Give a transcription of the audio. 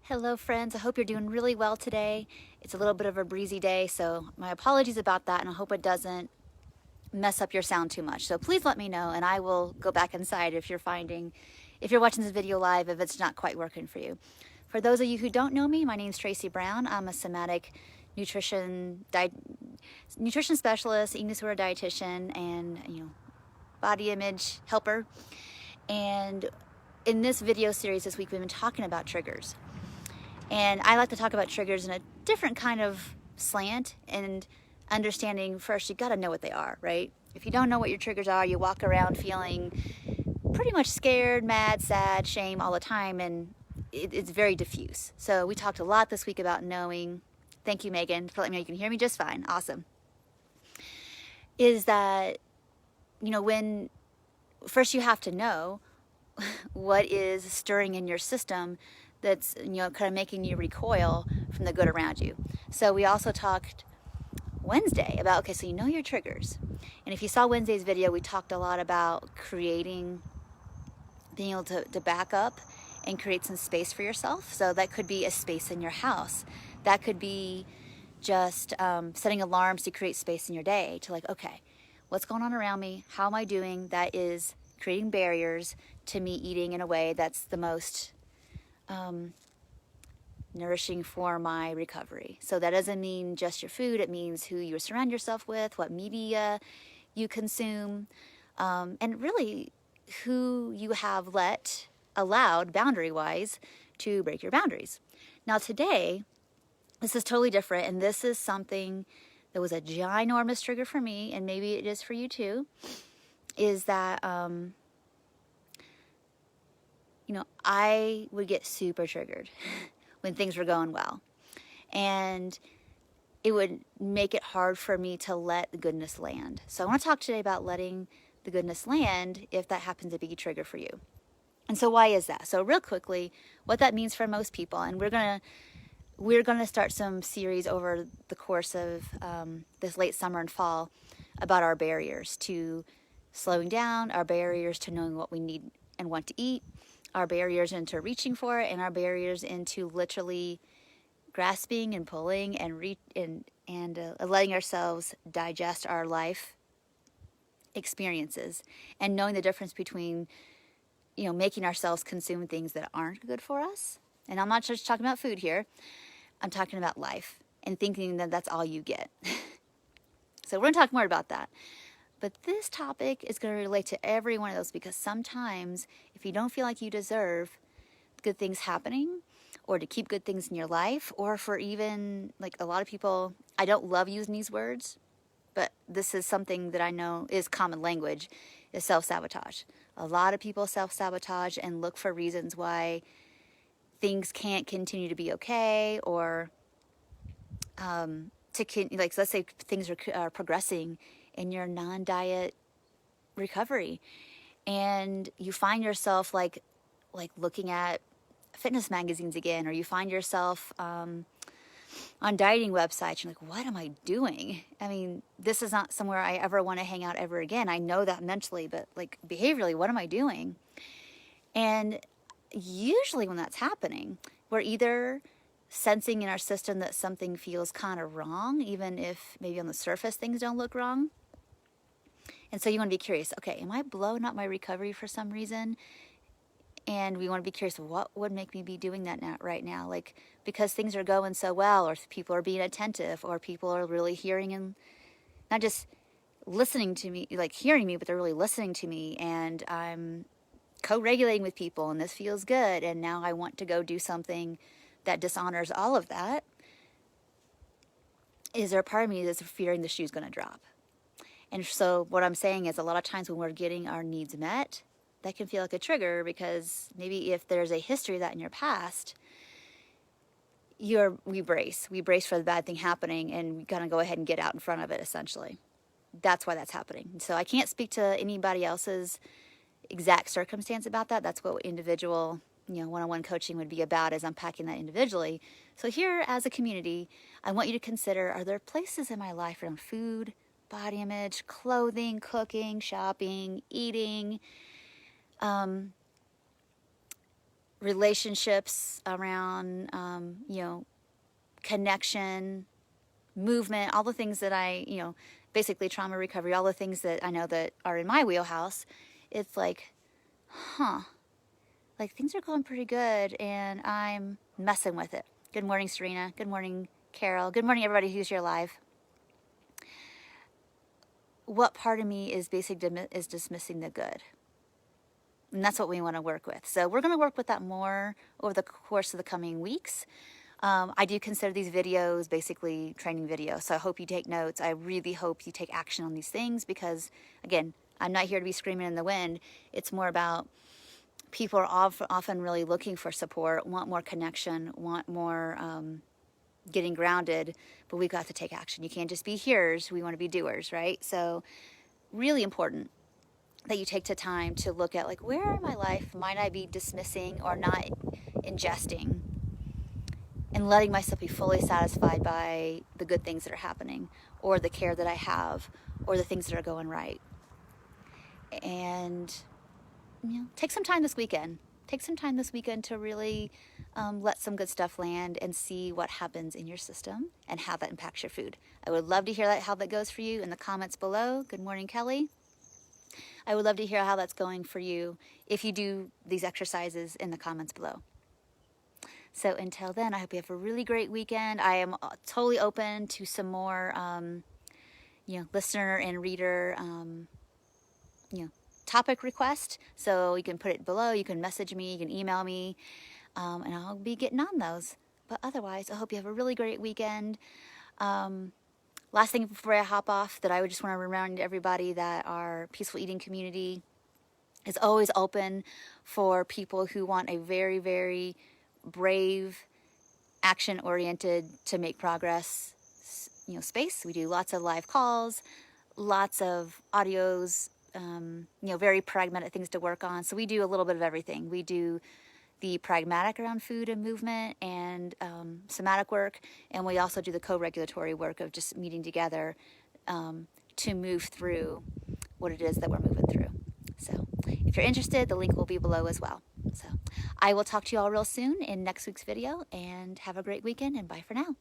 Hello friends, I hope you're doing really well today. It's a little bit of a breezy day, so my apologies about that, and I hope it doesn't mess up your sound too much. So please let me know and I will go back inside if you're watching this video live, if it's not quite working for you. For those of you who don't know me, my name is Tracy Brown. I'm a somatic nutrition specialist, eating disorder dietitian, and body image helper. And in this video series this week, we've been talking about triggers. And I like to talk about triggers in a different kind of slant and understanding first, you got to know what they are, right? If you don't know what your triggers are, you walk around feeling pretty much scared, mad, sad, shame all the time, and it's very diffuse. So we talked a lot this week about knowing. Thank you, Megan, for letting me know you can hear me just fine. Awesome. Is that, when first you have to know what is stirring in your system that's kind of making you recoil from the good around you. So we also talked Wednesday about, okay, so you know your triggers. And if you saw Wednesday's video, we talked a lot about being able to back up and create some space for yourself. So that could be a space in your house. That could be just setting alarms to create space in your day to okay, what's going on around me? How am I doing? That is creating barriers to me eating in a way that's the most nourishing for my recovery. So that doesn't mean just your food. It means who you surround yourself with, what media you consume, and really who you have allowed boundary-wise to break your boundaries. Now today, this is totally different, and this is something that was a ginormous trigger for me, and maybe it is for you too, is that I would get super triggered when things were going well. And it would make it hard for me to let the goodness land. So I want to talk today about letting the goodness land if that happens to be a trigger for you. And so why is that? So real quickly, what that means for most people, and we're gonna start some series over the course of this late summer and fall about our barriers to slowing down, our barriers to knowing what we need and want to eat, our barriers into reaching for it, and our barriers into literally grasping and pulling and letting ourselves digest our life experiences, and knowing the difference between making ourselves consume things that aren't good for us. And I'm not just talking about food here. I'm talking about life and thinking that that's all you get. So we're going to talk more about that. But this topic is going to relate to every one of those, because sometimes if you don't feel like you deserve good things happening, or to keep good things in your life, or for even a lot of people, I don't love using these words, but this is something that I know is common language, is self-sabotage. A lot of people self-sabotage and look for reasons why things can't continue to be okay, or let's say things are progressing in your non-diet recovery, and you find yourself like looking at fitness magazines again, or you find yourself on dieting websites. You're like, what am I doing? I mean, this is not somewhere I ever want to hang out ever again. I know that mentally, but behaviorally, what am I doing? And usually when that's happening, we're either sensing in our system that something feels kind of wrong, even if maybe on the surface things don't look wrong. And so you want to be curious, okay, am I blowing up my recovery for some reason? And we want to be curious, what would make me be doing that right now? Because things are going so well, or people are being attentive, or people are really hearing and not just listening to me, hearing me, but they're really listening to me, and I'm co-regulating with people, and this feels good, and now I want to go do something that dishonors all of that. Is there a part of me that's fearing the shoe's going to drop? And so what I'm saying is, a lot of times when we're getting our needs met, that can feel like a trigger, because maybe if there's a history of that in your past, we brace for the bad thing happening, and we kind of go ahead and get out in front of it, essentially. That's why that's happening. So I can't speak to anybody else's exact circumstance about that. That's what individual, one-on-one coaching would be about, is unpacking that individually. So here, as a community, I want you to consider, are there places in my life around food, body image, clothing, cooking, shopping, eating, relationships, around, you know, connection, movement, all the things that you know, basically trauma recovery, all the things that I know that are in my wheelhouse. It's like, huh, like things are going pretty good and I'm messing with it. Good morning, Serena. Good morning, Carol. Good morning, everybody who's here live. What part of me is basically dismissing the good? And that's what we want to work with. So we're going to work with that more over the course of the coming weeks. I do consider these videos basically training videos. So I hope you take notes. I really hope you take action on these things because, again, I'm not here to be screaming in the wind. It's more about people are often really looking for support, want more connection, want more getting grounded, but we've got to take action. You can't just be hearers. We want to be doers, right? So really important that you take the time to look at, like, where in my life might I be dismissing or not ingesting and letting myself be fully satisfied by the good things that are happening or the care that I have or the things that are going right. And, you know, take some time this weekend. Take some time this weekend to really let some good stuff land and see what happens in your system and how that impacts your food. I would love to hear how that goes for you in the comments below. Good morning, Kelly. I would love to hear how that's going for you if you do these exercises in the comments below. So until then, I hope you have a really great weekend. I am totally open to some more, you know, listener and reader, you know, topic request. So you can put it below. You can message me. You can email me, and I'll be getting on those. But otherwise, I hope you have a really great weekend. Last thing before I hop off, that I would just want to remind everybody that our peaceful eating community is always open for people who want a very, very brave, action-oriented to make progress, you know, space. We do lots of live calls, lots of audios, you know, very pragmatic things to work on. So we do a little bit of everything. We do the pragmatic around food and movement and somatic work, and we also do the co-regulatory work of just meeting together to move through what it is that we're moving through. So if you're interested, the link will be below as well. So I will talk to you all real soon in next week's video, and have a great weekend, and bye for now.